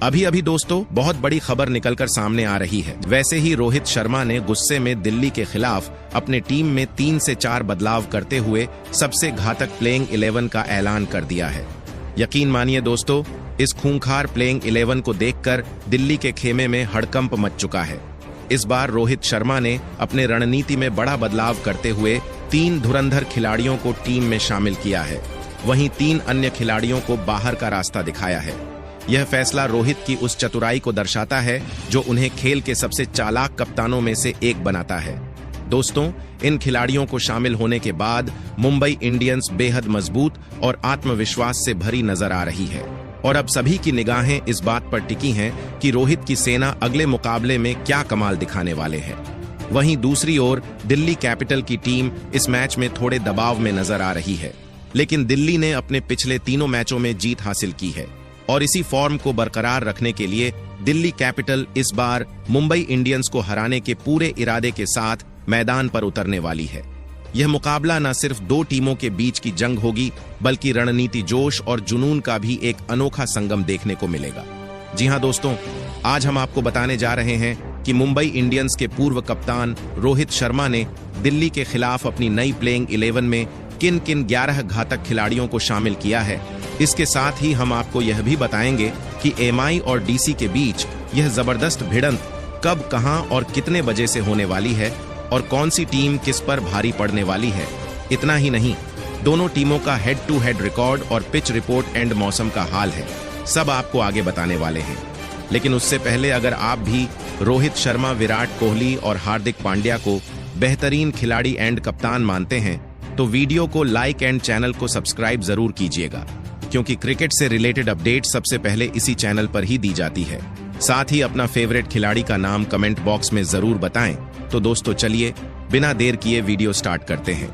अभी अभी दोस्तों बहुत बड़ी खबर निकलकर सामने आ रही है। वैसे ही रोहित शर्मा ने गुस्से में दिल्ली के खिलाफ अपने टीम में 3 से 4 बदलाव करते हुए सबसे घातक प्लेइंग 11 का ऐलान कर दिया है। यकीन मानिए दोस्तों, इस खूंखार प्लेइंग 11 को देखकर दिल्ली के खेमे में हड़कंप मच चुका है। इस बार रोहित शर्मा ने अपने रणनीति में बड़ा बदलाव करते हुए 3 धुरंधर खिलाड़ियों को टीम में शामिल किया है। वहीं 3 अन्य खिलाड़ियों को बाहर का रास्ता दिखाया है। यह फैसला रोहित की उस चतुराई को दर्शाता है जो उन्हें खेल के सबसे चालाक कप्तानों में से एक बनाता है। दोस्तों, इन खिलाड़ियों को शामिल होने के बाद मुंबई इंडियंस बेहद मजबूत और आत्मविश्वास से भरी नजर आ रही है और अब सभी की निगाहें इस बात पर टिकी हैं कि रोहित की सेना अगले मुकाबले में क्या कमाल दिखाने वाले हैं। वहीं दूसरी ओर दिल्ली कैपिटल की टीम इस मैच में थोड़े दबाव में नजर आ रही है, लेकिन दिल्ली ने अपने पिछले 3 मैचों में जीत हासिल की है और इसी फॉर्म को बरकरार रखने के लिए दिल्ली कैपिटल इस बार मुंबई इंडियंस को हराने के पूरे इरादे के साथ मैदान पर उतरने वाली है। यह मुकाबला न सिर्फ 2 टीमों के बीच की जंग होगी, बल्कि रणनीति जोश और जुनून का भी एक अनोखा संगम देखने को मिलेगा। जी हां दोस्तों, आज हम आपको बताने जा रहे हैं कि मुंबई इंडियंस के पूर्व कप्तान रोहित शर्मा ने दिल्ली के खिलाफ अपनी नई प्लेइंग 11 में किन किन 11 घातक खिलाड़ियों को शामिल किया है। इसके साथ ही हम आपको यह भी बताएंगे कि एमआई और डीसी के बीच यह जबरदस्त भिड़ंत कब, कहां और कितने बजे से होने वाली है और कौन सी टीम किस पर भारी पड़ने वाली है। इतना ही नहीं, दोनों टीमों का हेड टू हेड रिकॉर्ड और पिच रिपोर्ट एंड मौसम का हाल है, सब आपको आगे बताने वाले हैं। लेकिन उससे पहले अगर आप भी रोहित शर्मा, विराट कोहली और हार्दिक पांड्या को बेहतरीन खिलाड़ी एंड कप्तान मानते हैं तो वीडियो को लाइक एंड चैनल को सब्सक्राइब जरूर कीजिएगा, क्योंकि क्रिकेट से रिलेटेड अपडेट सबसे पहले इसी चैनल पर ही दी जाती है। साथ ही अपना फेवरेट खिलाड़ी का नाम कमेंट बॉक्स में जरूर बताएं। तो दोस्तों चलिए बिना देर किए वीडियो स्टार्ट करते हैं।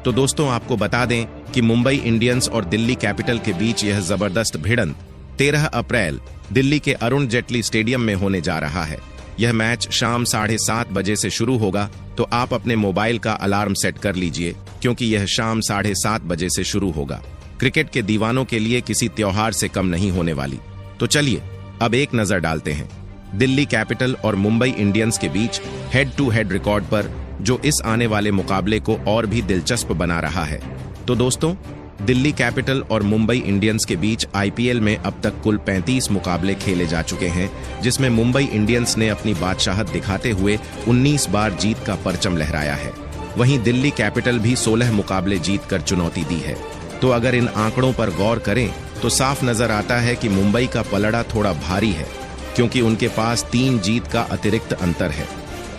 तो दोस्तों आपको बता दें कि मुंबई इंडियंस और दिल्ली कैपिटल के बीच यह जबरदस्त भिड़ंत 13 अप्रैल दिल्ली के अरुण जेटली स्टेडियम में होने जा रहा है। यह मैच शाम 7:30 बजे से शुरू होगा, तो आप अपने मोबाइल का अलार्म सेट कर लीजिए, क्योंकि यह शाम 7:30 बजे से शुरू होगा। क्रिकेट के दीवानों के लिए किसी त्योहार से कम नहीं होने वाली। तो चलिए अब एक नजर डालते हैं दिल्ली कैपिटल और मुंबई इंडियंस के बीच हेड टू हेड रिकॉर्ड पर, जो इस आने वाले मुकाबले को और भी दिलचस्प बना रहा है। तो दोस्तों, दिल्ली कैपिटल और मुंबई इंडियंस के बीच आईपीएल में अब तक कुल 35 मुकाबले खेले जा चुके हैं, जिसमें मुंबई इंडियंस ने अपनी बादशाहत दिखाते हुए 19 बार जीत का परचम लहराया है। वहीं दिल्ली कैपिटल भी 16 मुकाबले जीतकर चुनौती दी है। तो अगर इन आंकड़ों पर गौर करें तो साफ नजर आता है कि मुंबई का पलड़ा थोड़ा भारी है, क्योंकि उनके पास 3 जीत का अतिरिक्त अंतर है।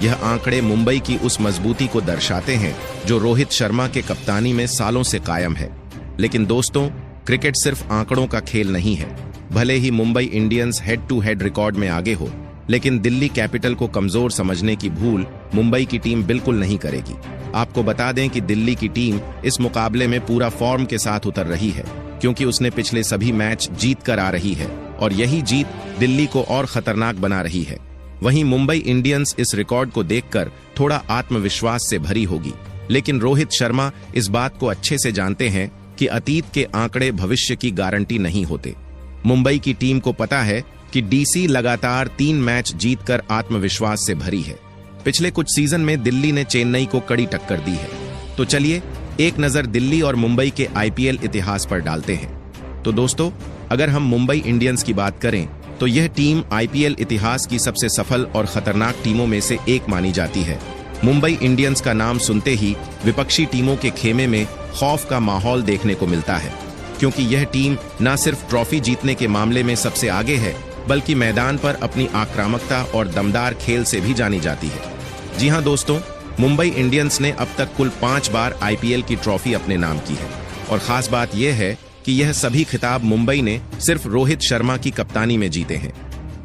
यह आंकड़े मुंबई की उस मजबूती को दर्शाते हैं जो रोहित शर्मा के कप्तानी में सालों से कायम है। लेकिन दोस्तों, क्रिकेट सिर्फ आंकड़ों का खेल नहीं है। भले ही Mumbai Indians head to head record में आगे हो, लेकिन दिल्ली कैपिटल को कमजोर समझने की भूल मुंबई की टीम बिल्कुल नहीं करेगी। आपको बता दें कि दिल्ली की टीम इस मुकाबले में पूरा फॉर्म के साथ उतर रही है, क्योंकि उसने पिछले सभी मैच जीत कर आ रही है और यही जीत दिल्ली को और खतरनाक बना रही है। वहीं मुंबई इंडियंस इस रिकॉर्ड को देखकर थोड़ा आत्मविश्वास से भरी होगी, लेकिन रोहित शर्मा इस बात को अच्छे से जानते हैं कि अतीत के आंकड़े भविष्य की गारंटी नहीं होते। मुंबई की टीम को पता है कि डीसी लगातार 3 मैच जीतकर आत्मविश्वास से भरी है। पिछले कुछ सीजन में दिल्ली ने चेन्नई को कड़ी टक्कर दी है। तो चलिए एक नजर दिल्ली और मुंबई के आईपीएल इतिहास पर डालते हैं। तो दोस्तों, अगर हम मुंबई इंडियंस की बात करें तो यह टीम आईपीएल इतिहास की सबसे सफल और खतरनाक टीमों में से एक मानी जाती है। मुंबई इंडियंस का नाम सुनते ही विपक्षी टीमों के खेमे में खौफ का माहौल देखने को मिलता है, क्योंकि यह टीम न सिर्फ ट्रॉफी जीतने के मामले में सबसे आगे है, बल्कि मैदान पर अपनी आक्रामकता और दमदार खेल से भी जानी जाती है। जी हां दोस्तों, मुंबई इंडियंस ने अब तक कुल 5 बार आईपीएल की ट्रॉफी अपने नाम की है और खास बात यह है कि यह सभी खिताब मुंबई ने सिर्फ रोहित शर्मा की कप्तानी में जीते हैं।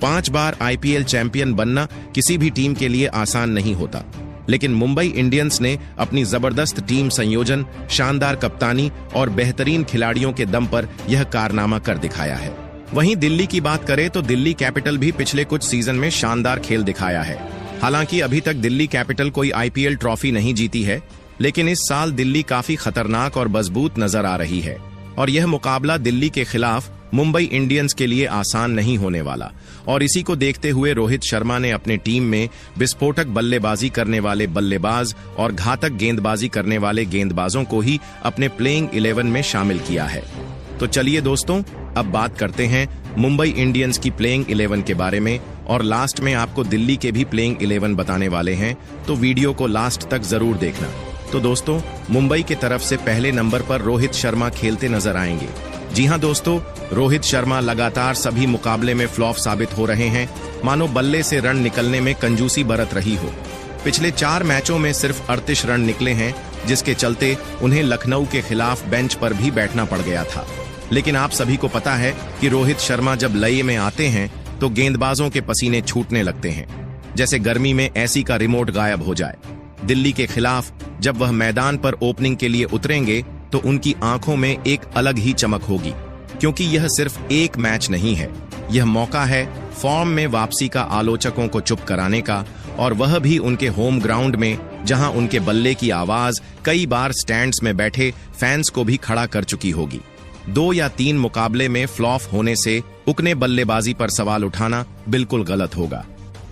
5 बार आईपीएल चैंपियन बनना किसी भी टीम के लिए आसान नहीं होता, लेकिन मुंबई इंडियंस ने अपनी जबरदस्त टीम संयोजन, शानदार कप्तानी और बेहतरीन खिलाड़ियों के दम पर यह कारनामा कर दिखाया है। वहीं दिल्ली की बात करें तो दिल्ली कैपिटल भी पिछले कुछ सीजन में शानदार खेल दिखाया है। हालांकि अभी तक दिल्ली कैपिटल कोई आईपीएल ट्रॉफी नहीं जीती है, लेकिन इस साल दिल्ली काफी खतरनाक और मजबूत नजर आ रही है और यह मुकाबला दिल्ली के खिलाफ मुंबई इंडियंस के लिए आसान नहीं होने वाला और इसी को देखते हुए रोहित शर्मा ने अपने टीम में विस्फोटक बल्लेबाजी करने वाले बल्लेबाज और घातक गेंदबाजी करने वाले गेंदबाजों को ही अपने प्लेइंग 11 में शामिल किया है। तो चलिए दोस्तों, अब बात करते हैं मुंबई इंडियंस की प्लेइंग 11 के बारे में और लास्ट में आपको दिल्ली के भी प्लेइंग 11 बताने वाले हैं, तो वीडियो को लास्ट तक जरूर देखना। तो दोस्तों, मुंबई की तरफ से पहले नंबर पर रोहित शर्मा खेलते नजर आएंगे। जी हां दोस्तों, रोहित शर्मा लगातार सभी मुकाबले में फ्लॉप साबित हो रहे हैं, मानो बल्ले से रन निकलने में कंजूसी बरत रही हो। पिछले 4 मैचों में सिर्फ 38 रन निकले हैं, जिसके चलते उन्हें लखनऊ के खिलाफ बेंच पर भी बैठना पड़ गया था। लेकिन आप सभी को पता है कि रोहित शर्मा जब लय में आते हैं तो गेंदबाजों के पसीने छूटने लगते हैं, जैसे गर्मी में एसी का रिमोट गायब हो जाए। दिल्ली के खिलाफ जब वह मैदान पर ओपनिंग के लिए उतरेंगे तो उनकी आंखों में एक अलग ही चमक होगी, क्योंकि यह सिर्फ एक मैच नहीं है, यह मौका है फॉर्म में वापसी का आलोचकों को चुप कराने का, और वह भी उनके होम ग्राउंड में, जहां उनके बल्ले की आवाज कई बार स्टैंड्स में बैठे फैंस को भी खड़ा कर चुकी होगी। 2 या 3 मुकाबले में फ्लॉप होने से उकने बल्लेबाजी पर सवाल उठाना बिल्कुल गलत होगा।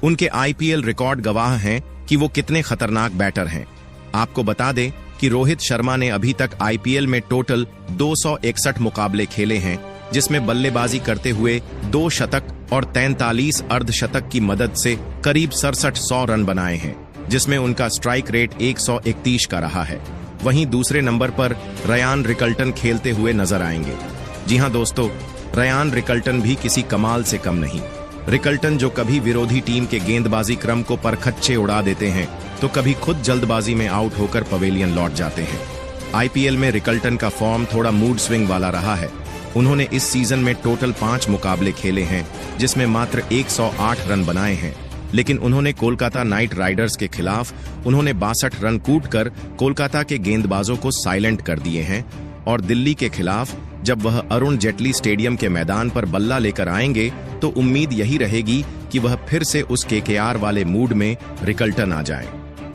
उनके आईपीएल रिकॉर्ड गवाह हैं कि वो कितने खतरनाक बैटर हैं। आपको बता दें कि रोहित शर्मा ने अभी तक आईपीएल में टोटल 261 मुकाबले खेले हैं, जिसमें बल्लेबाजी करते हुए 2 शतक और 43 अर्धशतक की मदद से करीब 6700 रन बनाए हैं, जिसमें उनका स्ट्राइक रेट 131 का रहा है। वहीं दूसरे नंबर पर रयान रिकल्टन खेलते हुए नजर आएंगे। जी हां दोस्तों, रयान रिकल्टन भी किसी कमाल से कम नहीं। रिकल्टन जो कभी विरोधी टीम के गेंदबाजी क्रम को परखच्चे उड़ा देते हैं, तो कभी खुद जल्दबाजी में आउट होकर पवेलियन लौट जाते हैं। आईपीएल में रिकल्टन का फॉर्म थोड़ा मूड स्विंग वाला रहा है। उन्होंने इस सीजन में टोटल 5 मुकाबले खेले हैं, जिसमें मात्र 108 रन बनाए हैं। लेकिन उन्होंने कोलकाता नाइट राइडर्स के खिलाफ उन्होंने 62 रन कूटकर कोलकाता के गेंदबाजों को साइलेंट कर दिए हैं, और दिल्ली के खिलाफ जब वह अरुण जेटली स्टेडियम के मैदान पर बल्ला लेकर आएंगे तो उम्मीद यही रहेगी कि वह फिर से उस केकेआर वाले मूड में रिकल्टन आ जाए।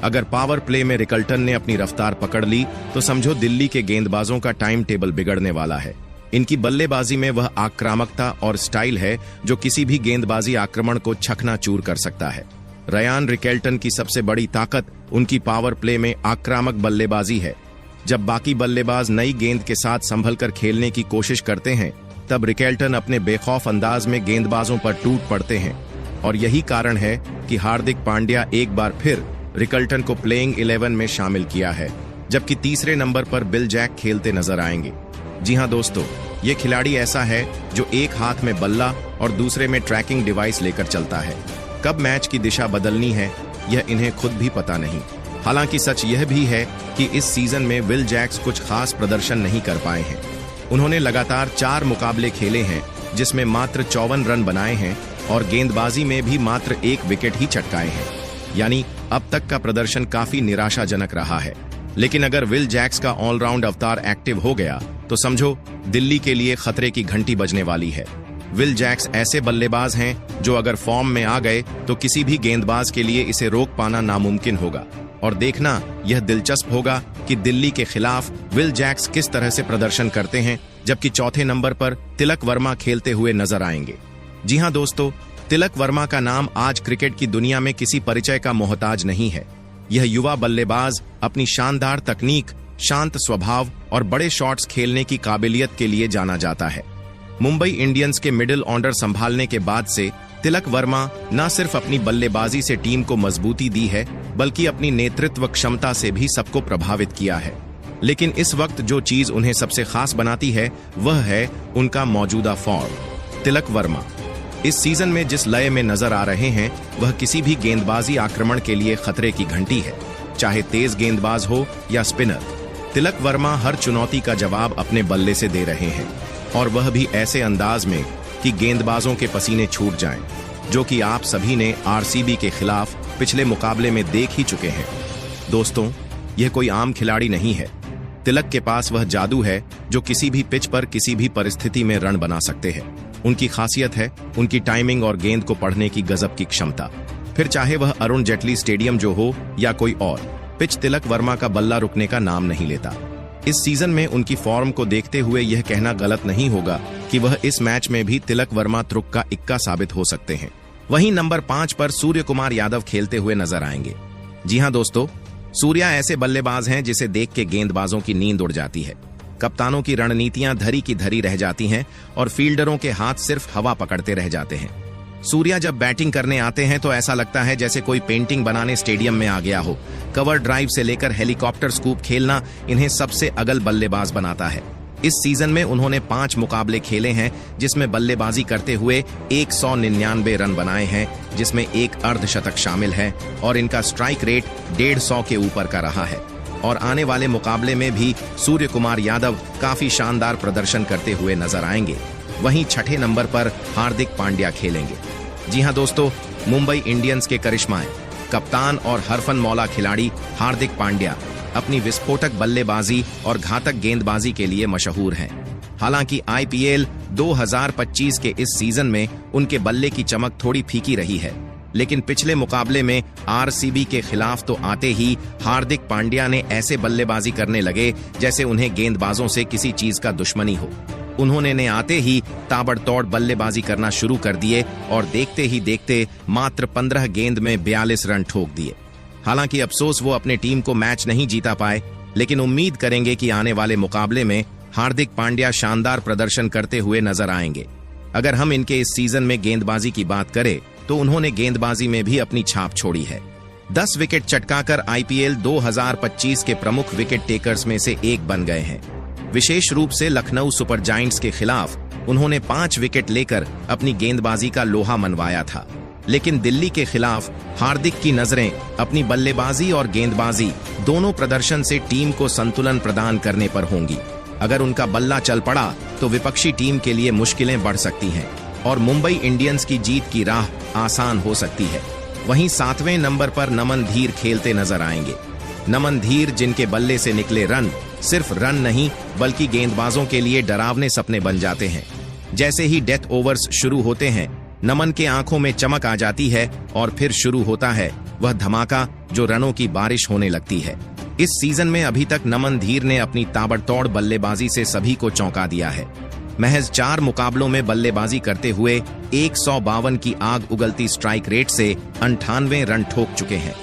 अगर पावर प्ले में रिकल्टन ने अपनी रफ्तार पकड़ ली तो समझो दिल्ली के गेंदबाजों का टाइम टेबल बिगड़ने वाला है। इनकी बल्लेबाजी में वह आक्रामकता और स्टाइल है जो किसी भी गेंदबाजी आक्रमण को छकनाचूर कर सकता है। रयान रिकल्टन की सबसे बड़ी ताकत उनकी पावर प्ले में आक्रामक बल्लेबाजी है। जब बाकी बल्लेबाज नई गेंद के साथ संभल कर खेलने की कोशिश करते हैं, तब रिकल्टन अपने बेखौफ अंदाज में गेंदबाजों पर टूट पड़ते हैं, और यही कारण है कि हार्दिक पांड्या एक बार फिर रिकल्टन को प्लेइंग 11 में शामिल किया है, जबकि तीसरे नंबर पर बिल जैक खेलते नजर आएंगे। जी हां दोस्तों, ये खिलाड़ी ऐसा है जो एक हाथ में बल्ला और दूसरे में ट्रैकिंग डिवाइस लेकर चलता है। कब मैच की दिशा बदलनी है, यह इन्हें खुद भी पता नहीं। हालांकि सच यह भी है कि इस सीजन में विल जैक्स कुछ खास प्रदर्शन नहीं कर पाए हैं। उन्होंने लगातार 4 मुकाबले खेले हैं, जिसमें मात्र 54 रन बनाए हैं और गेंदबाजी में भी मात्र 1 विकेट ही चटकाए हैं। यानी अब तक का प्रदर्शन काफी निराशाजनक रहा है। लेकिन अगर विल जैक्स का ऑलराउंड अवतार एक्टिव हो गया तो समझो दिल्ली के लिए खतरे की घंटी बजने वाली है। विल जैक्स ऐसे बल्लेबाज हैं जो अगर फॉर्म में आ गए तो किसी भी गेंदबाज के लिए इसे रोक पाना नामुमकिन होगा। और देखना यह दिलचस्प होगा कि दिल्ली के खिलाफ विल जैक्स किस तरह से प्रदर्शन करते हैं, जबकि चौथे नंबर पर तिलक वर्मा खेलते हुए नजर आएंगे। जी हां दोस्तों, तिलक वर्मा का नाम आज क्रिकेट की दुनिया में किसी परिचय का मोहताज नहीं है। यह युवा बल्लेबाज अपनी शानदार तकनीक, शांत स्वभाव और बड़े शॉट्स खेलने की काबिलियत के लिए जाना जाता है। मुंबई इंडियंस के मिडिल ऑर्डर संभालने के बाद से तिलक वर्मा न सिर्फ अपनी बल्लेबाजी से टीम को मजबूती दी है, बल्कि अपनी नेतृत्व क्षमता से भी सबको प्रभावित किया है। लेकिन इस वक्त जो चीज उन्हें सबसे खास बनाती है वह है उनका मौजूदा फॉर्म। तिलक वर्मा इस सीजन में जिस लय में नजर आ रहे हैं वह किसी भी गेंदबाजी आक्रमण के लिए खतरे की घंटी है, चाहे तेज गेंदबाज हो या स्पिनर। तिलक वर्मा हर चुनौती का जवाब अपने बल्ले से दे रहे हैं, और वह भी ऐसे अंदाज में कि गेंदबाजों के पसीने छूट जाएं, जो कि आप सभी ने आरसीबी के खिलाफ पिछले मुकाबले में देख ही चुके हैं। दोस्तों, यह कोई आम खिलाड़ी नहीं है। तिलक के पास वह जादू है जो किसी भी पिच पर किसी भी परिस्थिति में रन बना सकते हैं। उनकी खासियत है उनकी टाइमिंग और गेंद को पढ़ने की गजब की क्षमता। फिर चाहे वह अरुण जेटली स्टेडियम जो हो या कोई और, पिच तिलक वर्मा का बल्ला रुकने का नाम नहीं लेता। इस सीजन में उनकी फॉर्म को देखते हुए यह कहना गलत नहीं होगा कि वह इस मैच में भी तिलक वर्मा तुर्क का इक्का साबित हो सकते हैं। वहीं नंबर 5 पर सूर्य कुमार यादव खेलते हुए नजर आएंगे। जी हां दोस्तों, सूर्या ऐसे बल्लेबाज हैं जिसे देख के गेंदबाजों की नींद उड़ जाती है। कप्तानों की रणनीतियां धरी की धरी रह जाती हैं और फील्डरों के हाथ सिर्फ हवा पकड़ते रह जाते हैं। सूर्या जब बैटिंग करने आते हैं तो ऐसा लगता है जैसे कोई पेंटिंग बनाने स्टेडियम में आ गया हो। कवर ड्राइव से लेकर हेलीकॉप्टर स्कूप खेलना इन्हें सबसे अगल बल्लेबाज बनाता है। इस सीजन में उन्होंने 5 मुकाबले खेले हैं जिसमें बल्लेबाजी करते हुए 199 रन बनाए हैं, जिसमें एक अर्धशतक शामिल है और इनका स्ट्राइक रेट 150 के ऊपर का रहा है। और आने वाले मुकाबले में भी सूर्य कुमार यादव काफी शानदार प्रदर्शन करते हुए नजर आएंगे। वहीं छठे नंबर पर हार्दिक पांड्या खेलेंगे। जी हां दोस्तों, मुंबई इंडियंस के करिश्माएं, कप्तान और हरफन मौला खिलाड़ी हार्दिक पांड्या अपनी विस्फोटक बल्लेबाजी और घातक गेंदबाजी के लिए मशहूर हैं। हालांकि आईपीएल 2025 के इस सीजन में उनके बल्ले की चमक थोड़ी फीकी रही है, लेकिन पिछले मुकाबले में आरसीबी के खिलाफ तो आते ही हार्दिक पांड्या ने ऐसे बल्लेबाजी करने लगे जैसे उन्हें गेंदबाजों से किसी चीज का दुश्मनी हो। उन्होंने आते ही ताबड़तोड़ बल्लेबाजी करना शुरू कर दिए और देखते ही देखते मात्र 15 गेंद में 42 रन ठोक दिए। हालांकि अफसोस वो अपने टीम को मैच नहीं जीता पाए, लेकिन उम्मीद करेंगे कि आने वाले मुकाबले में हार्दिक पांड्या शानदार प्रदर्शन करते हुए नजर आएंगे। अगर हम इनके इस सीजन में गेंदबाजी की बात करें तो उन्होंने गेंदबाजी में भी अपनी छाप छोड़ी है। 10 विकेट चटकाकर आईपीएल 2025 के प्रमुख विकेट टेकर्स में से एक बन गए हैं। विशेष रूप से लखनऊ सुपर जायंट्स के खिलाफ उन्होंने 5 विकेट लेकर अपनी गेंदबाजी का लोहा मनवाया था। लेकिन दिल्ली के खिलाफ हार्दिक की नजरें अपनी बल्लेबाजी और गेंदबाजी दोनों प्रदर्शन से टीम को संतुलन प्रदान करने पर होंगी। अगर उनका बल्ला चल पड़ा तो विपक्षी टीम के लिए मुश्किलें बढ़ सकती हैं और मुंबई इंडियंस की जीत की राह आसान हो सकती है। वहीं 7वें नंबर पर नमन धीर खेलते नजर आएंगे। नमन धीर, जिनके बल्ले से निकले रन सिर्फ रन नहीं बल्कि गेंदबाजों के लिए डरावने सपने बन जाते हैं। जैसे ही डेथ ओवर्स शुरू होते हैं, नमन के आंखों में चमक आ जाती है और फिर शुरू होता है वह धमाका जो रनों की बारिश होने लगती है। इस सीजन में अभी तक नमन धीर ने अपनी ताबड़तोड़ बल्लेबाजी से सभी को चौंका दिया है। महज 4 मुकाबलों में बल्लेबाजी करते हुए 152 की आग उगलती स्ट्राइक रेट से 98 रन ठोक चुके हैं।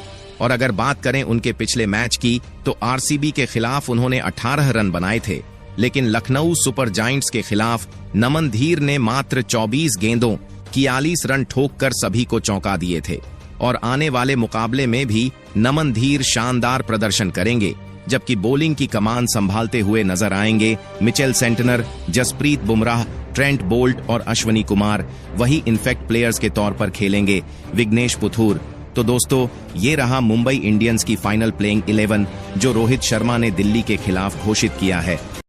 और अगर बात करें उनके पिछले मैच की तो आरसीबी के खिलाफ उन्होंने 18 रन बनाए थे, लेकिन लखनऊ सुपर जायंट्स के खिलाफ नमन धीर ने मात्र 24 गेंदों 41 रन ठोककर सभी को चौंका दिए थे। और आने वाले मुकाबले में भी नमन धीर शानदार प्रदर्शन करेंगे, जबकि बॉलिंग की कमान संभालते हुए नजर आएंगे Mitchell Santner, Jasprit Bumrah, Trent Boult और अश्विनी कुमार। वही इनफैक्ट प्लेयर्स के तौर पर खेलेंगे विघ्नेश पुथुर। तो दोस्तों, ये रहा मुंबई इंडियंस की फाइनल प्लेइंग 11 जो रोहित शर्मा ने दिल्ली के खिलाफ घोषित किया है।